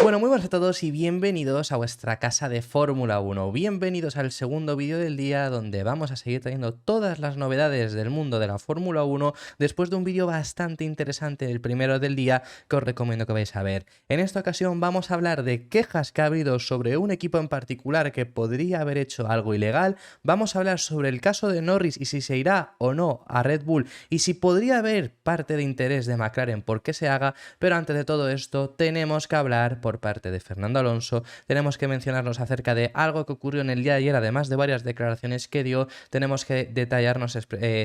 Bueno, muy buenas a todos y bienvenidos a vuestra casa de Fórmula 1. Bienvenidos al segundo vídeo del día donde vamos a seguir trayendo todas las novedades del mundo de la Fórmula 1 después de un vídeo bastante interesante, el primero del día, que os recomiendo que vais a ver. En esta ocasión vamos a hablar de quejas que ha habido sobre un equipo en particular que podría haber hecho algo ilegal. Vamos a hablar sobre el caso de Norris y si se irá o no a Red Bull y si podría haber parte de interés de McLaren por qué se haga, pero antes de todo esto tenemos que hablar por parte de Fernando Alonso, tenemos que mencionarnos acerca de algo que ocurrió en el día de ayer, además de varias declaraciones que dio, tenemos que detallarnos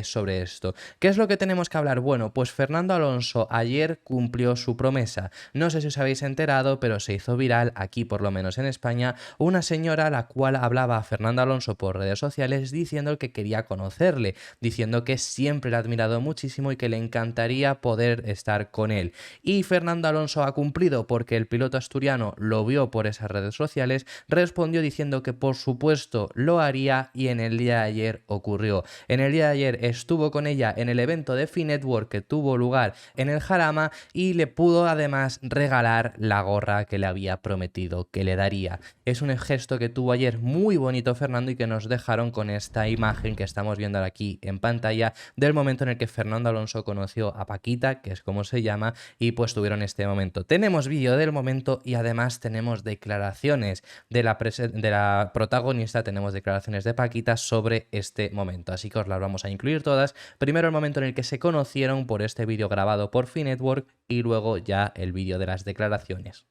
sobre esto. ¿Qué es lo que tenemos que hablar? Bueno, pues Fernando Alonso ayer cumplió su promesa. No sé si os habéis enterado, pero se hizo viral, aquí por lo menos en España, una señora a la cual hablaba a Fernando Alonso por redes sociales diciendo que quería conocerle, diciendo que siempre le ha admirado muchísimo y que le encantaría poder estar con él. Y Fernando Alonso ha cumplido porque el piloto asturiano lo vio por esas redes sociales, respondió diciendo que por supuesto lo haría y en el día de ayer ocurrió. En el día de ayer estuvo con ella en el evento de FINetwork que tuvo lugar en el Jarama y le pudo además regalar la gorra que le había prometido que le daría. Es un gesto que tuvo ayer muy bonito Fernando y que nos dejaron con esta imagen que estamos viendo aquí en pantalla del momento en el que Fernando Alonso conoció a Paquita, que es como se llama, y pues tuvieron este momento. Tenemos vídeo del momento y además tenemos declaraciones de la protagonista, tenemos declaraciones de Paquita sobre este momento, así que os las vamos a incluir todas. Primero el momento en el que se conocieron por este vídeo grabado por FINetwork y luego ya el vídeo de las declaraciones.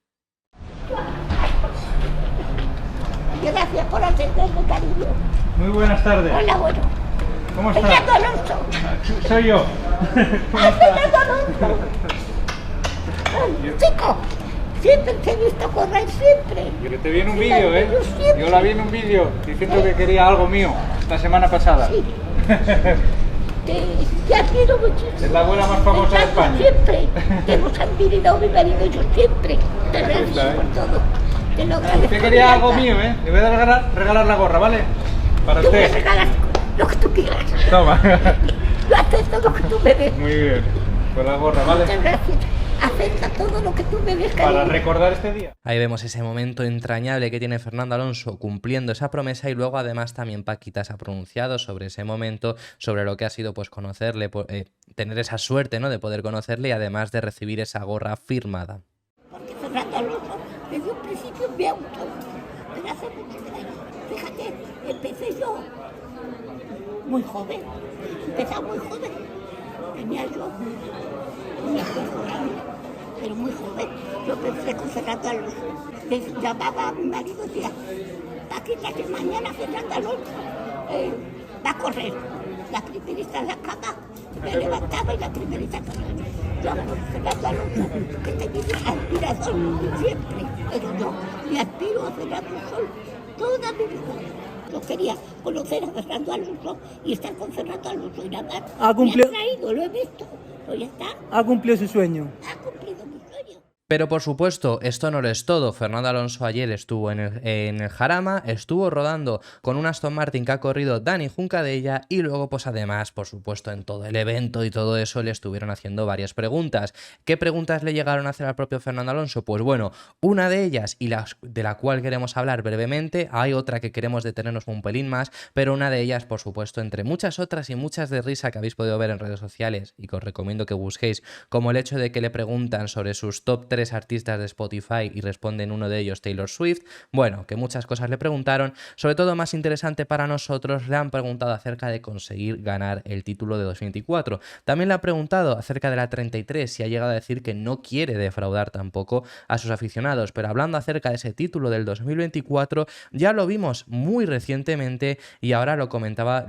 Gracias por atenderme, cariño. Muy buenas tardes. Hola, bueno. ¿Cómo estás? Fernando Alonso. Soy yo. Fernando Alonso. Chico, siempre te he visto correr, siempre. Que te vi en un vídeo, ¿eh? Yo siempre. Yo la vi en un vídeo diciendo que quería algo mío la semana pasada. Sí. Te admiro muchísimo. Es la abuela más famosa de España. Siempre. Te hemos admirado mi marido y yo siempre. Te agradezco está, ¿eh? por todo. Te lo agradezco. Usted quería algo mío, ¿eh? Le voy a regalar la gorra, ¿vale? Para Tú me usted. regalas lo que tú quieras. Toma. Yo acepto lo que tú me des. Muy bien. Con la gorra, ¿vale? Muchas gracias. Acepta todo lo que tú me des, cariño. Para recordar este día. Ahí vemos ese momento entrañable que tiene Fernando Alonso cumpliendo esa promesa y luego además también Paquita se ha pronunciado sobre ese momento, sobre lo que ha sido pues conocerle, tener esa suerte, ¿no?, de poder conocerle y además de recibir esa gorra firmada. Porque Fernando Alonso desde un principio me auto, pero hace muchos años. Fíjate, empecé yo muy joven, empezaba muy joven, tenía yo unos 4 años, pero muy joven. Yo empecé con Fernando Alonso, les llamaba a mi marido y decía, Paquita, que mañana Fernando Alonso va a correr. La primerita en la cama, me levantaba y la primerita corría. Yo con Fernando Alonso, que tenía admiración siempre, pero yo le admiro a Fernando Alonso toda mi vida. Yo quería conocer a Fernando Alonso y estar con Fernando Alonso y nada más. Ha cumplido- Me ha traído, lo he visto, pues ya está, Ha cumplido su sueño. ha cumplido mi sueño. Pero por supuesto, esto no lo es todo. Fernando Alonso ayer estuvo en el Jarama, estuvo rodando con un Aston Martin que ha corrido Dani Juncadella y luego pues además, por supuesto, en todo el evento y todo eso le estuvieron haciendo varias preguntas. ¿Qué preguntas le llegaron a hacer al propio Fernando Alonso? Pues bueno, una de ellas y de la cual queremos hablar brevemente, hay otra que queremos detenernos un pelín más, pero una de ellas, por supuesto, entre muchas otras y muchas de risa que habéis podido ver en redes sociales y que os recomiendo que busquéis, como el hecho de que le preguntan sobre sus top 3 artistas de Spotify y responden uno de ellos Taylor Swift. Bueno, que muchas cosas le preguntaron. Sobre todo, más interesante para nosotros, le han preguntado acerca de conseguir ganar el título de 2024. También le han preguntado acerca de la 33 y ha llegado a decir que no quiere defraudar tampoco a sus aficionados, pero hablando acerca de ese título del 2024 ya lo vimos muy recientemente y ahora lo comentaba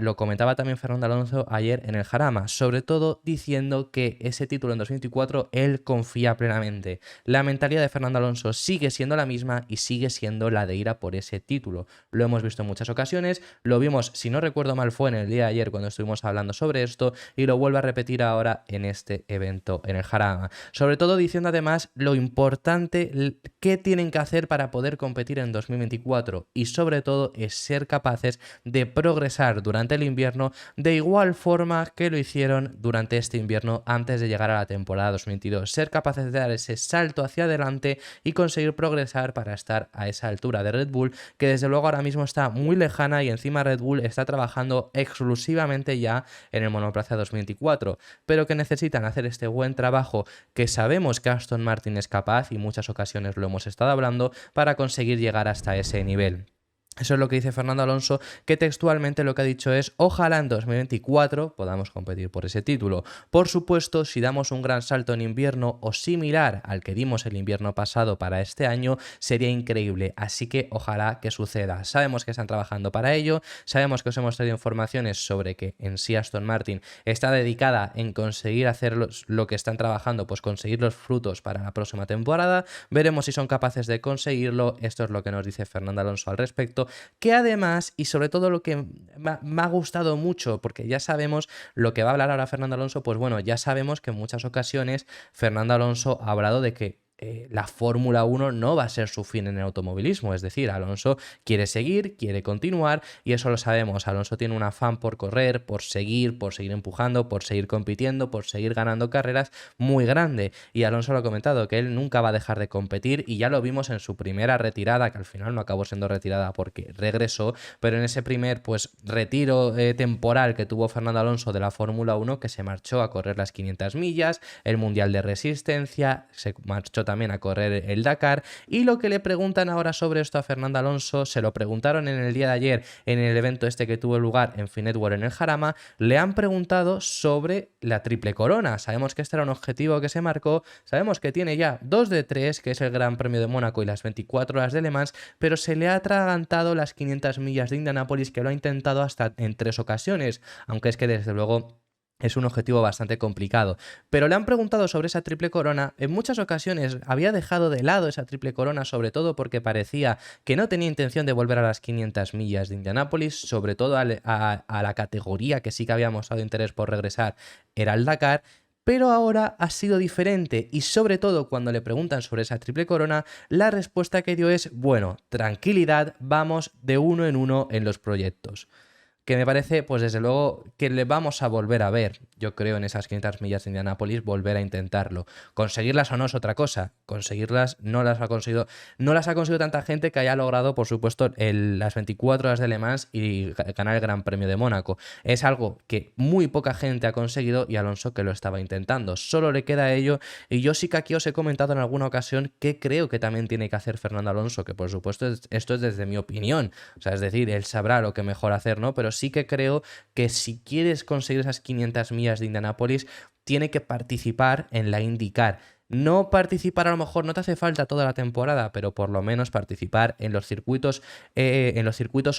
también Fernando Alonso ayer en el Jarama, sobre todo diciendo que ese título en 2024 él confía plenamente. La mentalidad de Fernando Alonso sigue siendo la misma y sigue siendo la de ir a por ese título. Lo hemos visto en muchas ocasiones, lo vimos, si no recuerdo mal, fue en el día de ayer cuando estuvimos hablando sobre esto y lo vuelve a repetir ahora en este evento en el Jarama. Sobre todo diciendo además lo importante que tienen que hacer para poder competir en 2024 y sobre todo es ser capaces de progresar durante el invierno de igual forma que lo hicieron durante este invierno antes de llegar a la temporada 2022. Ser capaces de dar ese salto salto hacia adelante y conseguir progresar para estar a esa altura de Red Bull, que desde luego ahora mismo está muy lejana y encima Red Bull está trabajando exclusivamente ya en el monoplaza 2024, pero que necesitan hacer este buen trabajo que sabemos que Aston Martin es capaz y muchas ocasiones lo hemos estado hablando para conseguir llegar hasta ese nivel. Eso es lo que dice Fernando Alonso, que textualmente lo que ha dicho es: ojalá en 2024 podamos competir por ese título. Por supuesto, si damos un gran salto en invierno o similar al que dimos el invierno pasado para este año, sería increíble. Así que ojalá que suceda. Sabemos que están trabajando para ello, sabemos que os hemos traído informaciones sobre que en sí Aston Martin está dedicada en conseguir hacer lo que están trabajando, pues conseguir los frutos para la próxima temporada. Veremos si son capaces de conseguirlo. Esto es lo que nos dice Fernando Alonso al respecto, que además, y sobre todo lo que me ha gustado mucho, porque ya sabemos lo que va a hablar ahora Fernando Alonso, pues bueno, ya sabemos que en muchas ocasiones Fernando Alonso ha hablado de que la Fórmula 1 no va a ser su fin en el automovilismo, es decir, Alonso quiere seguir, quiere continuar y eso lo sabemos. Alonso tiene un afán por correr, por seguir empujando, por seguir compitiendo, por seguir ganando carreras muy grande, y Alonso lo ha comentado, que él nunca va a dejar de competir y ya lo vimos en su primera retirada, que al final no acabó siendo retirada porque regresó, pero en ese primer retiro temporal que tuvo Fernando Alonso de la Fórmula 1, que se marchó a correr las 500 millas, el Mundial de Resistencia, se marchó también a correr el Dakar, y lo que le preguntan ahora sobre esto a Fernando Alonso, se lo preguntaron en el día de ayer en el evento este que tuvo lugar en Finette World en el Jarama, le han preguntado sobre la triple corona. Sabemos que este era un objetivo que se marcó, sabemos que tiene ya 2 de 3, que es el Gran Premio de Mónaco y las 24 horas de Le Mans, pero se le ha atragantado las 500 millas de Indianápolis, que lo ha intentado hasta en 3 ocasiones, aunque es que desde luego es un objetivo bastante complicado. Pero le han preguntado sobre esa triple corona. En muchas ocasiones había dejado de lado esa triple corona, sobre todo porque parecía que no tenía intención de volver a las 500 millas de Indianápolis, sobre todo a la categoría que sí que había mostrado interés por regresar, era el Dakar. Pero ahora ha sido diferente y sobre todo cuando le preguntan sobre esa triple corona, la respuesta que dio es: bueno, tranquilidad, vamos de uno en los proyectos. Que me parece, pues desde luego, que le vamos a volver a ver, yo creo, en esas 500 millas de Indianápolis, volver a intentarlo. Conseguirlas o no es otra cosa. Conseguirlas no las ha conseguido tanta gente que haya logrado, por supuesto, las 24 horas de Le Mans y ganar el Gran Premio de Mónaco. Es algo que muy poca gente ha conseguido y Alonso que lo estaba intentando. Solo le queda ello, y yo sí que aquí os he comentado en alguna ocasión que creo que también tiene que hacer Fernando Alonso, que por supuesto esto es desde mi opinión. O sea, es decir, él sabrá lo que mejor hacer, ¿no? Pero sí que creo que si quieres conseguir esas 500 millas de Indianápolis, tiene que participar en la IndyCar. No participar, a lo mejor no te hace falta toda la temporada, pero por lo menos participar en los circuitos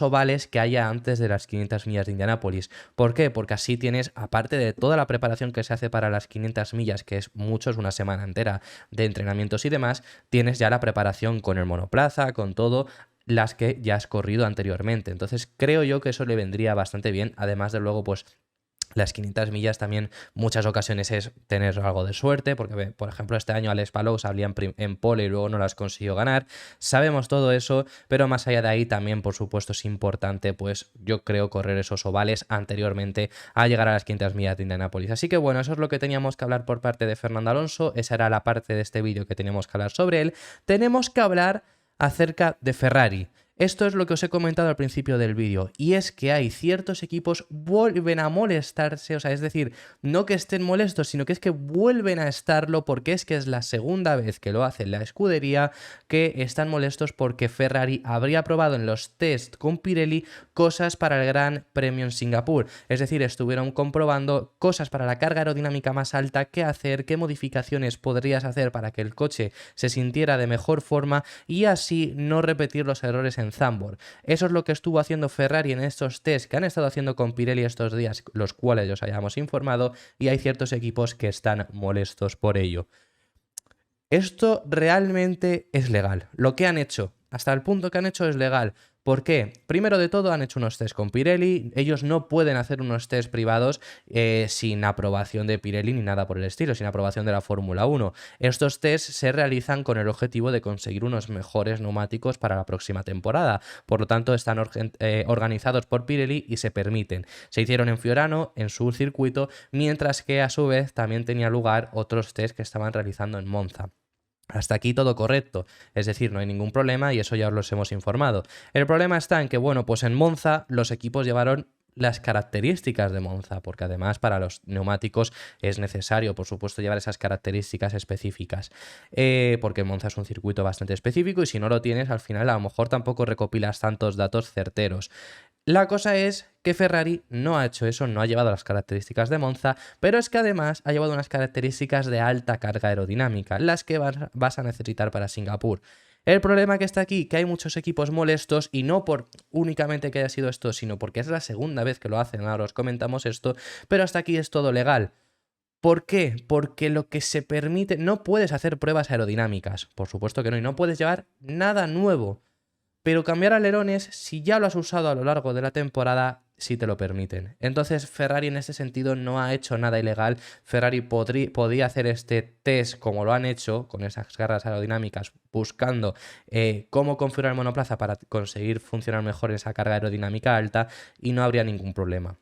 ovales que haya antes de las 500 millas de Indianápolis. ¿Por qué? Porque así tienes, aparte de toda la preparación que se hace para las 500 millas, que es una semana entera de entrenamientos y demás, tienes ya la preparación con el monoplaza, con todo, las que ya has corrido anteriormente. Entonces creo yo que eso le vendría bastante bien, además de luego pues las 500 millas también muchas ocasiones es tener algo de suerte, porque por ejemplo este año Alex Palou salía en pole y luego no las consiguió ganar. Sabemos todo eso, pero más allá de ahí también por supuesto es importante, pues yo creo, correr esos ovales anteriormente a llegar a las 500 millas de Indianápolis. Así que bueno, eso es lo que teníamos que hablar por parte de Fernando Alonso, esa era la parte de este vídeo que teníamos que hablar sobre él. Tenemos que hablar acerca de Ferrari. Esto es lo que os he comentado al principio del vídeo, y es que hay ciertos equipos vuelven a molestarse, o sea, es decir, no que estén molestos, sino que es que vuelven a estarlo, porque es que es la segunda vez que lo hace la escudería, que están molestos porque Ferrari habría probado en los test con Pirelli cosas para el Gran Premio en Singapur, es decir, estuvieron comprobando cosas para la carga aerodinámica más alta, qué hacer, qué modificaciones podrías hacer para que el coche se sintiera de mejor forma y así no repetir los errores en Zandvoort. Eso es lo que estuvo haciendo Ferrari en estos test que han estado haciendo con Pirelli estos días, los cuales os hayamos informado, y hay ciertos equipos que están molestos por ello. Esto realmente es legal. Lo que han hecho, hasta el punto que han hecho, es legal. ¿Por qué? Primero de todo, han hecho unos test con Pirelli. Ellos no pueden hacer unos test privados sin aprobación de Pirelli ni nada por el estilo, sin aprobación de la Fórmula 1. Estos test se realizan con el objetivo de conseguir unos mejores neumáticos para la próxima temporada. Por lo tanto, están organizados por Pirelli y se permiten. Se hicieron en Fiorano, en su circuito, mientras que a su vez también tenía lugar otros test que estaban realizando en Monza. Hasta aquí todo correcto, es decir, no hay ningún problema y eso ya os los hemos informado. El problema está en que, bueno, pues en Monza los equipos llevaron las características de Monza, porque además para los neumáticos es necesario, por supuesto, llevar esas características específicas, porque Monza es un circuito bastante específico y si no lo tienes, al final a lo mejor tampoco recopilas tantos datos certeros. La cosa es que Ferrari no ha hecho eso, no ha llevado las características de Monza, pero es que además ha llevado unas características de alta carga aerodinámica, las que vas a necesitar para Singapur. El problema que está aquí, que hay muchos equipos molestos y no por únicamente que haya sido esto, sino porque es la segunda vez que lo hacen, ahora os comentamos esto, pero hasta aquí es todo legal. ¿Por qué? Porque lo que se permite, no puedes hacer pruebas aerodinámicas, por supuesto que no, y no puedes llevar nada nuevo. Pero cambiar alerones, si ya lo has usado a lo largo de la temporada, sí te lo permiten. Entonces Ferrari en ese sentido no ha hecho nada ilegal. Ferrari podía hacer este test como lo han hecho, con esas garras aerodinámicas, buscando cómo configurar el monoplaza para conseguir funcionar mejor esa carga aerodinámica alta y no habría ningún problema.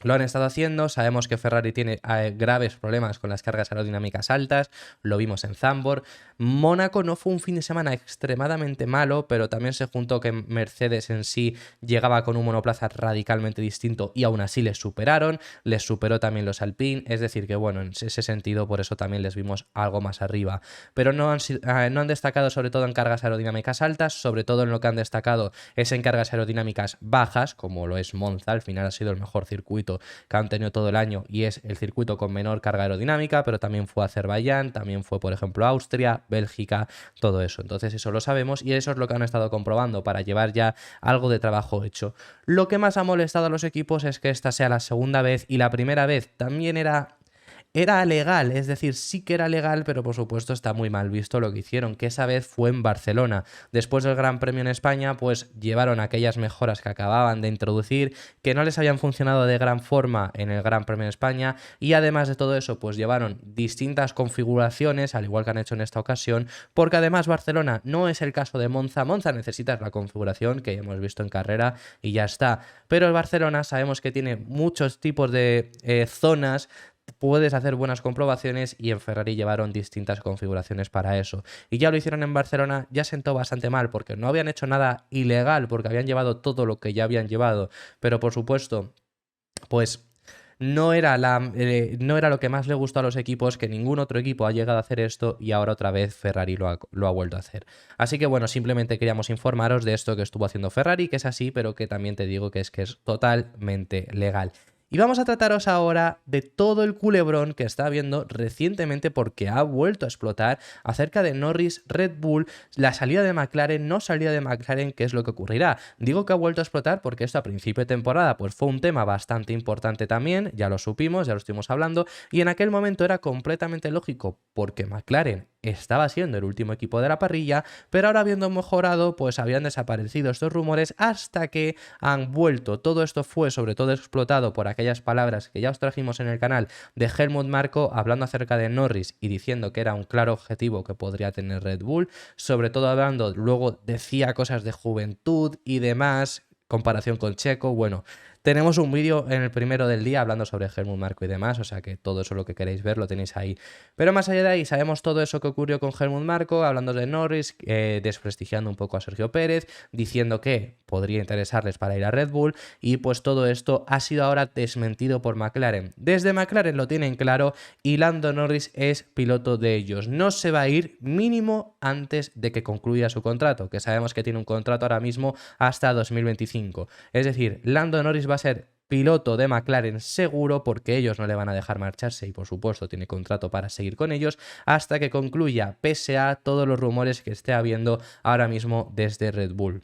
Lo han estado haciendo, sabemos que Ferrari tiene graves problemas con las cargas aerodinámicas altas, lo vimos en Zandvoort. Mónaco no fue un fin de semana extremadamente malo, pero también se juntó que Mercedes en sí llegaba con un monoplaza radicalmente distinto y aún así les superaron, les superó también los Alpine, es decir que bueno, en ese sentido por eso también les vimos algo más arriba. Pero no han destacado sobre todo en cargas aerodinámicas altas, sobre todo en lo que han destacado es en cargas aerodinámicas bajas, como lo es Monza, al final ha sido el mejor circuito que han tenido todo el año y es el circuito con menor carga aerodinámica, pero también fue Azerbaiyán, también fue por ejemplo Austria, Bélgica, todo eso. Entonces eso lo sabemos y eso es lo que han estado comprobando para llevar ya algo de trabajo hecho. Lo que más ha molestado a los equipos es que esta sea la segunda vez y la primera vez también era legal, es decir, sí que era legal, pero por supuesto está muy mal visto lo que hicieron, que esa vez fue en Barcelona. Después del Gran Premio en España, pues llevaron aquellas mejoras que acababan de introducir, que no les habían funcionado de gran forma en el Gran Premio de España, y además de todo eso, pues llevaron distintas configuraciones, al igual que han hecho en esta ocasión, porque además Barcelona no es el caso de Monza. Monza necesitas la configuración que ya hemos visto en carrera y ya está, pero el Barcelona sabemos que tiene muchos tipos de zonas. Puedes hacer buenas comprobaciones y en Ferrari llevaron distintas configuraciones para eso. Y ya lo hicieron en Barcelona, ya sentó bastante mal porque no habían hecho nada ilegal, porque habían llevado todo lo que ya habían llevado. Pero por supuesto, pues no era lo que más le gustó a los equipos, que ningún otro equipo ha llegado a hacer esto y ahora otra vez Ferrari lo ha vuelto a hacer. Así que bueno, simplemente queríamos informaros de esto que estuvo haciendo Ferrari, que es así, pero que también te digo que es totalmente legal. Y vamos a trataros ahora de todo el culebrón que está habiendo recientemente porque ha vuelto a explotar acerca de Norris, Red Bull, la salida de McLaren, no salida de McLaren, qué es lo que ocurrirá. Digo que ha vuelto a explotar porque esto a principio de temporada pues fue un tema bastante importante también, ya lo supimos, ya lo estuvimos hablando, y en aquel momento era completamente lógico porque McLaren estaba siendo el último equipo de la parrilla, pero ahora habiendo mejorado, pues habían desaparecido estos rumores hasta que han vuelto. Todo esto fue sobre todo explotado por aquellas palabras que ya os trajimos en el canal de Helmut Marko hablando acerca de Norris y diciendo que era un claro objetivo que podría tener Red Bull, sobre todo hablando, luego decía cosas de juventud y demás, comparación con Checo, bueno. Tenemos un vídeo en el primero del día hablando sobre Helmut Marko y demás, o sea que todo eso lo que queréis ver lo tenéis ahí. Pero más allá de ahí, sabemos todo eso que ocurrió con Helmut Marko, hablando de Norris, desprestigiando un poco a Sergio Pérez, diciendo que podría interesarles para ir a Red Bull, y pues todo esto ha sido ahora desmentido por McLaren. Desde McLaren lo tienen claro y Lando Norris es piloto de ellos. No se va a ir mínimo antes de que concluya su contrato, que sabemos que tiene un contrato ahora mismo hasta 2025. Es decir, Lando Norris va a ser piloto de McLaren seguro porque ellos no le van a dejar marcharse y por supuesto tiene contrato para seguir con ellos hasta que concluya, pese a todos los rumores que esté habiendo ahora mismo desde Red Bull.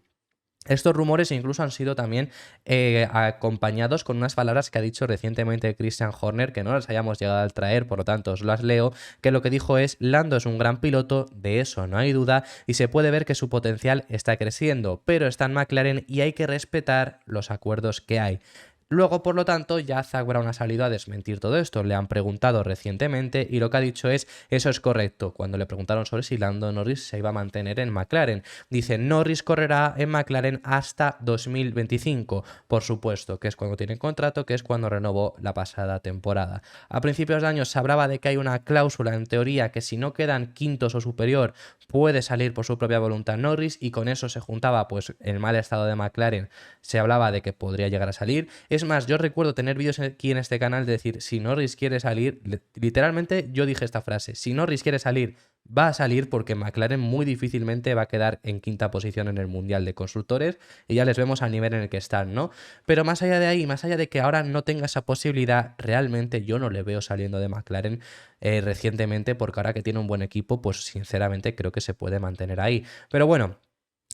Estos rumores incluso han sido también acompañados con unas palabras que ha dicho recientemente Christian Horner, que no las hayamos llegado a traer, por lo tanto os las leo, que lo que dijo es: Lando es un gran piloto, de eso no hay duda, y se puede ver que su potencial está creciendo, pero está en McLaren y hay que respetar los acuerdos que hay. Luego, por lo tanto, ya Zak Brown ha salido a desmentir todo esto. Le han preguntado recientemente y lo que ha dicho es, eso es correcto. Cuando le preguntaron sobre si Lando Norris se iba a mantener en McLaren, dice, Norris correrá en McLaren hasta 2025, por supuesto, que es cuando tiene contrato, que es cuando renovó la pasada temporada. A principios de año se hablaba de que hay una cláusula en teoría que si no quedan quintos o superior puede salir por su propia voluntad Norris, y con eso se juntaba pues el mal estado de McLaren, se hablaba de que podría llegar a salir. Es más, yo recuerdo tener vídeos aquí en este canal de decir, si Norris quiere salir, literalmente yo dije esta frase, si Norris quiere salir, va a salir, porque McLaren muy difícilmente va a quedar en quinta posición en el Mundial de Constructores y ya les vemos al nivel en el que están, ¿no? Pero más allá de ahí, más allá de que ahora no tenga esa posibilidad, realmente yo no le veo saliendo de McLaren recientemente, porque ahora que tiene un buen equipo, pues sinceramente creo que se puede mantener ahí. Pero bueno,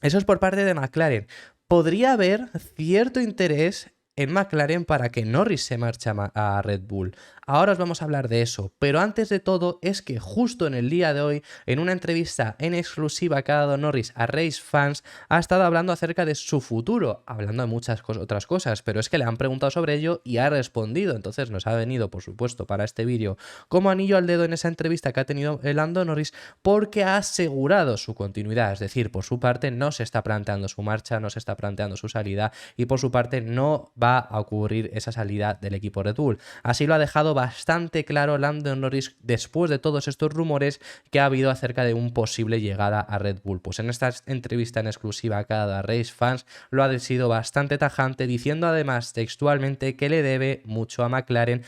eso es por parte de McLaren. Podría haber cierto interés en McLaren para que Norris se marche a Red Bull. Ahora os vamos a hablar de eso, pero antes de todo es que justo en el día de hoy, en una entrevista en exclusiva que ha dado Norris a Race Fans, ha estado hablando acerca de su futuro, hablando de muchas otras cosas, pero es que le han preguntado sobre ello y ha respondido. Entonces nos ha venido, por supuesto, para este vídeo como anillo al dedo en esa entrevista que ha tenido Lando Norris, porque ha asegurado su continuidad. Es decir, por su parte no se está planteando su marcha, no se está planteando su salida, y por su parte no va a ocurrir esa salida del equipo Red Bull. Así lo ha dejado bastante claro Lando Norris después de todos estos rumores que ha habido acerca de un posible llegada a Red Bull. Pues en esta entrevista en exclusiva que ha dado a Race Fans lo ha sido bastante tajante, diciendo además textualmente que le debe mucho a McLaren,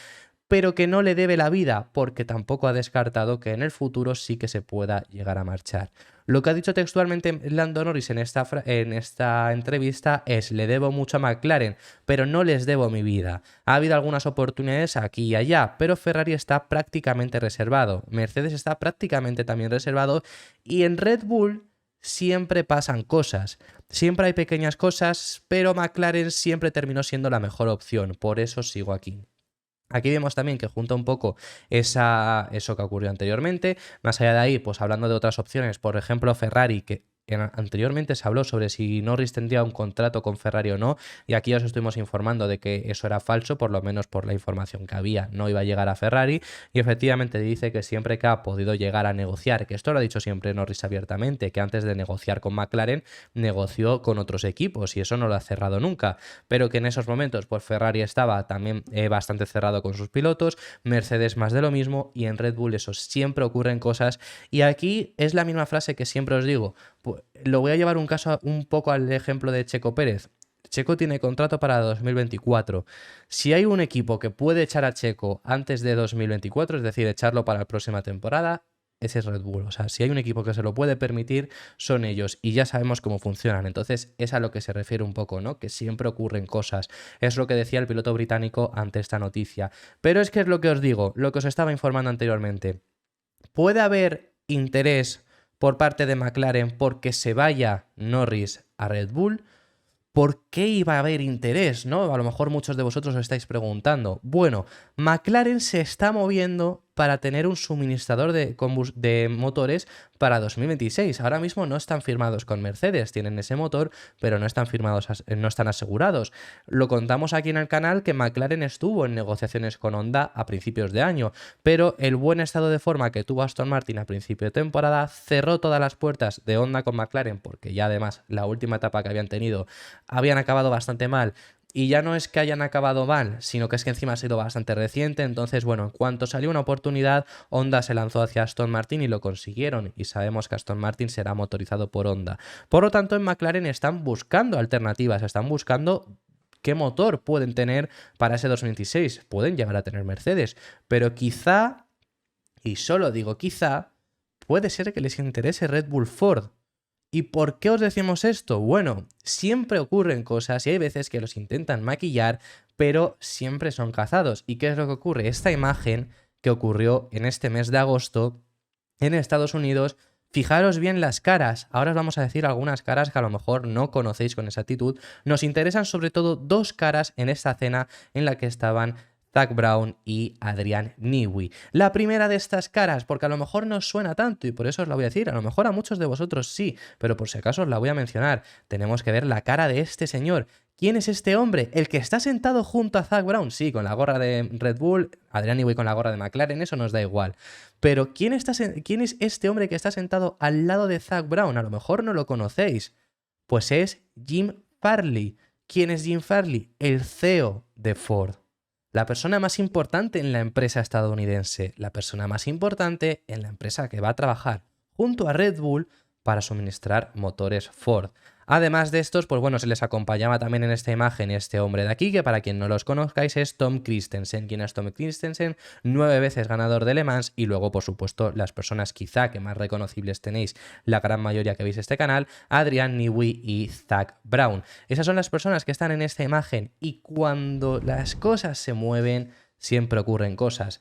pero que no le debe la vida, porque tampoco ha descartado que en el futuro sí que se pueda llegar a marchar. Lo que ha dicho textualmente Lando Norris en esta entrevista es: le debo mucho a McLaren, pero no les debo mi vida. Ha habido algunas oportunidades aquí y allá, pero Ferrari está prácticamente reservado, Mercedes está prácticamente también reservado, y en Red Bull siempre pasan cosas, siempre hay pequeñas cosas, pero McLaren siempre terminó siendo la mejor opción, por eso sigo aquí. Aquí vemos también que junta un poco eso que ocurrió anteriormente. Más allá de ahí, pues hablando de otras opciones, por ejemplo Ferrari, que anteriormente se habló sobre si Norris tendría un contrato con Ferrari o no, y aquí ya os estuvimos informando de que eso era falso, por lo menos por la información que había, no iba a llegar a Ferrari, y efectivamente dice que siempre que ha podido llegar a negociar, que esto lo ha dicho siempre Norris abiertamente, que antes de negociar con McLaren negoció con otros equipos y eso no lo ha cerrado nunca, pero que en esos momentos pues Ferrari estaba también bastante cerrado con sus pilotos, Mercedes más de lo mismo, y en Red Bull eso siempre ocurren cosas. Y aquí es la misma frase que siempre os digo. Lo voy a llevar un poco al ejemplo de Checo Pérez. Checo tiene contrato para 2024. Si hay un equipo que puede echar a Checo antes de 2024, es decir, echarlo para la próxima temporada, ese es Red Bull. O sea, si hay un equipo que se lo puede permitir, son ellos, y ya sabemos cómo funcionan. Entonces es a lo que se refiere un poco, ¿no? Que siempre ocurren cosas. Es lo que decía el piloto británico ante esta noticia. Pero es que es lo que os digo, lo que os estaba informando anteriormente. ¿Puede haber interés por parte de McLaren porque se vaya Norris a Red Bull? ¿Por qué iba a haber interés, no? A lo mejor muchos de vosotros os estáis preguntando. Bueno, McLaren se está moviendo para tener un suministrador de motores para 2026. Ahora mismo no están firmados con Mercedes, tienen ese motor, pero no están firmados, no están asegurados. Lo contamos aquí en el canal que McLaren estuvo en negociaciones con Honda a principios de año, pero el buen estado de forma que tuvo Aston Martin a principio de temporada cerró todas las puertas de Honda con McLaren, porque ya además la última etapa que habían tenido habían acabado bastante mal. Y ya no es que hayan acabado mal, sino que es que encima ha sido bastante reciente. Entonces, bueno, en cuanto salió una oportunidad, Honda se lanzó hacia Aston Martin y lo consiguieron. Y sabemos que Aston Martin será motorizado por Honda. Por lo tanto, en McLaren están buscando alternativas, están buscando qué motor pueden tener para ese 2026. Pueden llegar a tener Mercedes, pero quizá, y solo digo quizá, puede ser que les interese Red Bull Ford. ¿Y por qué os decimos esto? Bueno, siempre ocurren cosas y hay veces que los intentan maquillar, pero siempre son cazados. ¿Y qué es lo que ocurre? Esta imagen que ocurrió en este mes de agosto en Estados Unidos, fijaros bien las caras. Ahora os vamos a decir algunas caras que a lo mejor no conocéis con exactitud. Nos interesan sobre todo dos caras en esta cena en la que estaban Zak Brown y Adrian Newey. La primera de estas caras, porque a lo mejor no os suena tanto y por eso os la voy a decir, a lo mejor a muchos de vosotros sí, pero por si acaso os la voy a mencionar. Tenemos que ver la cara de este señor, ¿Quién es este hombre? El que está sentado junto a Zak Brown. Sí, con la gorra de Red Bull, Adrian Newey con la gorra de McLaren, eso nos da igual. Pero ¿quién es este hombre que está sentado al lado de Zak Brown? A lo mejor no lo conocéis. Pues es Jim Farley. ¿Quién es Jim Farley? El CEO de Ford. La persona más importante en la empresa estadounidense. La persona más importante en la empresa que va a trabajar junto a Red Bull para suministrar motores Ford. Además de estos, pues bueno, se les acompañaba también en esta imagen este hombre de aquí, que para quien no los conozcáis es Tom Kristensen. ¿Quién es Tom Kristensen? 9 veces ganador de Le Mans, y luego, por supuesto, las personas quizá que más reconocibles tenéis, la gran mayoría que veis este canal, Adrian Newey y Zak Brown. Esas son las personas que están en esta imagen, y cuando las cosas se mueven, siempre ocurren cosas.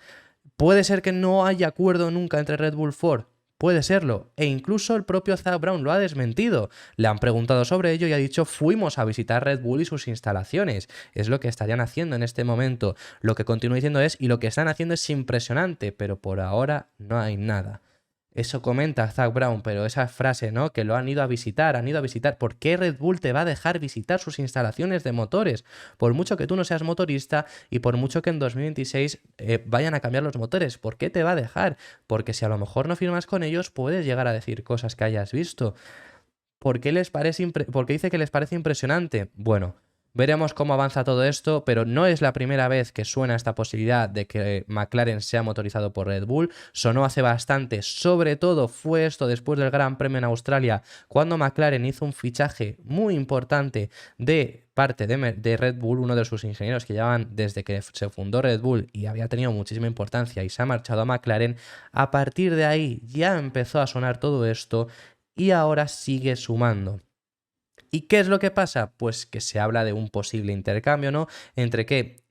Puede ser que no haya acuerdo nunca entre Red Bull y Ford. Puede serlo, e incluso el propio Zak Brown lo ha desmentido. Le han preguntado sobre ello y ha dicho: fuimos a visitar Red Bull y sus instalaciones. Es lo que estarían haciendo en este momento. Lo que continúa diciendo es: y lo que están haciendo es impresionante, pero por ahora no hay nada. Eso comenta Zak Brown, pero esa frase, ¿no? Que lo han ido a visitar, ¿por qué Red Bull te va a dejar visitar sus instalaciones de motores? Por mucho que tú no seas motorista y por mucho que en 2026 vayan a cambiar los motores, ¿por qué te va a dejar? Porque si a lo mejor no firmas con ellos, puedes llegar a decir cosas que hayas visto. ¿Por qué dice que les parece impresionante? Bueno, veremos cómo avanza todo esto, pero no es la primera vez que suena esta posibilidad de que McLaren sea motorizado por Red Bull. Sonó hace bastante, sobre todo fue esto después del Gran Premio en Australia, cuando McLaren hizo un fichaje muy importante de parte de Red Bull, uno de sus ingenieros que llevaban desde que se fundó Red Bull y había tenido muchísima importancia y se ha marchado a McLaren. A partir de ahí ya empezó a sonar todo esto y ahora sigue sumando. ¿Y qué es lo que pasa? Pues que se habla de un posible intercambio, ¿no? Entre que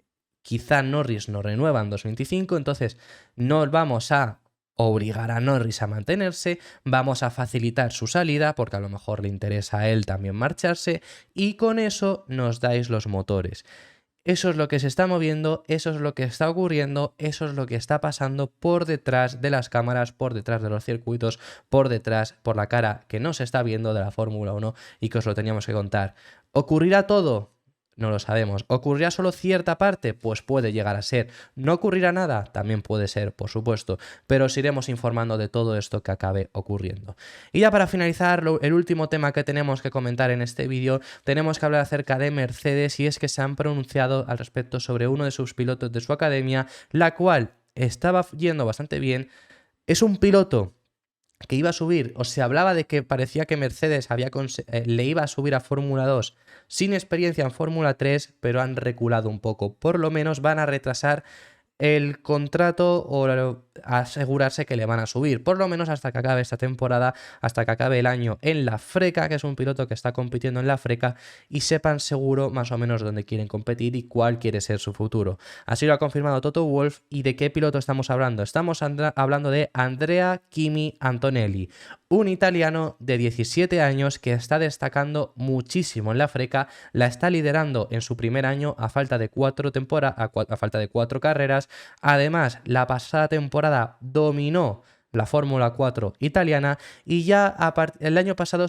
quizá Norris no renueva en 2025, entonces no vamos a obligar a Norris a mantenerse, vamos a facilitar su salida, porque a lo mejor le interesa a él también marcharse, y con eso nos dais los motores. Eso es lo que se está moviendo, eso es lo que está ocurriendo, eso es lo que está pasando por detrás de las cámaras, por detrás de los circuitos, por detrás, por la cara que no se está viendo de la Fórmula 1 y que os lo teníamos que contar. ¿Ocurrirá todo? No lo sabemos. ¿Ocurrirá solo cierta parte? Pues puede llegar a ser. ¿No ocurrirá nada? También puede ser, por supuesto, pero os iremos informando de todo esto que acabe ocurriendo. Y ya para finalizar, el último tema que tenemos que comentar en este vídeo, tenemos que hablar acerca de Mercedes, y es que se han pronunciado al respecto sobre uno de sus pilotos de su academia, la cual estaba yendo bastante bien. Es un piloto que iba a subir, o se hablaba de que parecía que Mercedes le iba a subir a Fórmula 2 sin experiencia en Fórmula 3, pero han reculado un poco. Por lo menos van a retrasar el contrato o asegurarse que le van a subir, por lo menos hasta que acabe esta temporada, hasta que acabe el año en la FRECA, que es un piloto que está compitiendo en la FRECA, y sepan seguro más o menos dónde quieren competir y cuál quiere ser su futuro. Así lo ha confirmado Toto Wolff. ¿Y de qué piloto estamos hablando? Estamos hablando de Andrea Kimi Antonelli, un italiano de 17 años que está destacando muchísimo en la FRECA, la está liderando en su primer año a falta de 4 carreras. Además, la pasada temporada dominó la Fórmula 4 italiana, y ya el año pasado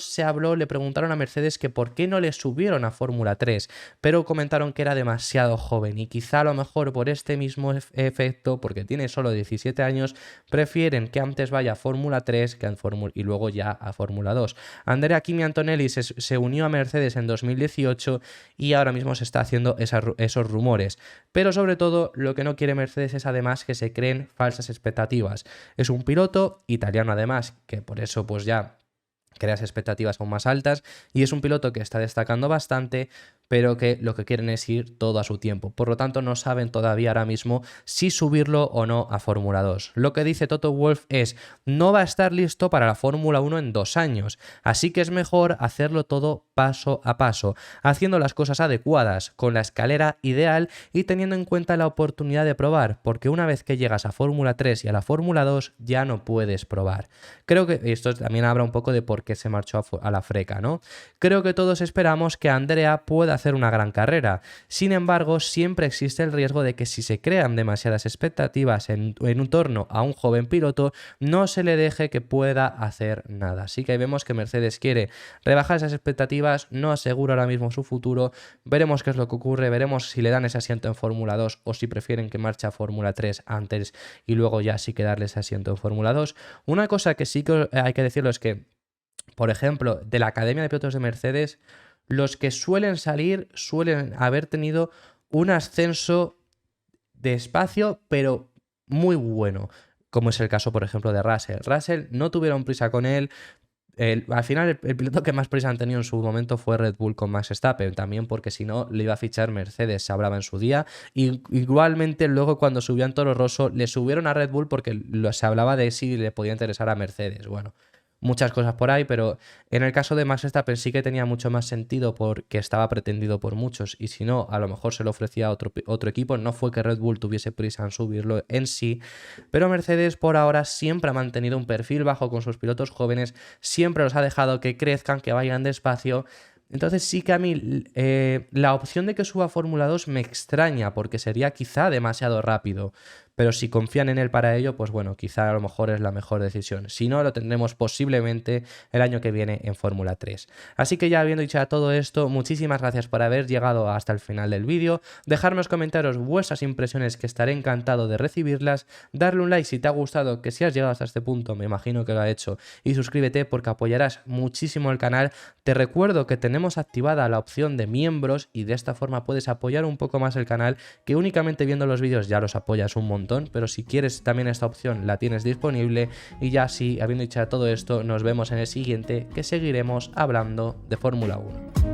le preguntaron a Mercedes que por qué no le subieron a Fórmula 3, pero comentaron que era demasiado joven, y quizá a lo mejor por este mismo efecto, porque tiene solo 17 años, prefieren que antes vaya a Fórmula 3 que y luego ya a Fórmula 2. Andrea Kimi Antonelli se unió a Mercedes en 2018 y ahora mismo se está haciendo esos rumores, pero sobre todo lo que no quiere Mercedes es además que se creen falsas expectativas. Es un piloto italiano además, que por eso pues ya creas expectativas aún más altas, y es un piloto que está destacando bastante, pero que lo que quieren es ir todo a su tiempo. Por lo tanto, no saben todavía ahora mismo si subirlo o no a Fórmula 2. Lo que dice Toto Wolff es: no va a estar listo para la Fórmula 1 en 2 años, así que es mejor hacerlo todo paso a paso, haciendo las cosas adecuadas, con la escalera ideal y teniendo en cuenta la oportunidad de probar, porque una vez que llegas a Fórmula 3 y a la Fórmula 2 ya no puedes probar. Creo que esto también habla un poco de por por qué se marchó a la Freca, ¿no? Creo que todos esperamos que Andrea pueda hacer una gran carrera. Sin embargo, siempre existe el riesgo de que si se crean demasiadas expectativas en torno a un joven piloto, no se le deje que pueda hacer nada. Así que ahí vemos que Mercedes quiere rebajar esas expectativas, no asegura ahora mismo su futuro. Veremos qué es lo que ocurre, veremos si le dan ese asiento en Fórmula 2 o si prefieren que marche a Fórmula 3 antes y luego ya sí que darle ese asiento en Fórmula 2. Una cosa que sí que hay que decirlo es que, por ejemplo, de la Academia de Pilotos de Mercedes, los que suelen salir suelen haber tenido un ascenso despacio, pero muy bueno, como es el caso, por ejemplo, de Russell. Russell no tuvieron prisa con él. Al final, el piloto que más prisa han tenido en su momento fue Red Bull con Max Verstappen, también porque si no le iba a fichar Mercedes, se hablaba en su día. Y igualmente luego cuando subió en Toro Rosso le subieron a Red Bull porque se hablaba de si le podía interesar a Mercedes. Bueno, muchas cosas por ahí, pero en el caso de Max Verstappen sí que tenía mucho más sentido porque estaba pretendido por muchos y si no, a lo mejor se lo ofrecía a otro equipo. No fue que Red Bull tuviese prisa en subirlo en sí, pero Mercedes por ahora siempre ha mantenido un perfil bajo con sus pilotos jóvenes, siempre los ha dejado que crezcan, que vayan despacio. Entonces sí que a mí la opción de que suba a Fórmula 2 me extraña porque sería quizá demasiado rápido. Pero si confían en él para ello, pues bueno, quizá a lo mejor es la mejor decisión. Si no, lo tendremos posiblemente el año que viene en Fórmula 3. Así que ya habiendo dicho ya todo esto, muchísimas gracias por haber llegado hasta el final del vídeo. Dejadme en los comentarios vuestras impresiones, que estaré encantado de recibirlas. Darle un like si te ha gustado, que si has llegado hasta este punto, me imagino que lo ha hecho. Y suscríbete porque apoyarás muchísimo el canal. Te recuerdo que tenemos activada la opción de miembros y de esta forma puedes apoyar un poco más el canal, que únicamente viendo los vídeos ya los apoyas un montón. Pero si quieres también esta opción la tienes disponible. Y ya así, habiendo dicho todo esto, nos vemos en el siguiente, que seguiremos hablando de Fórmula 1.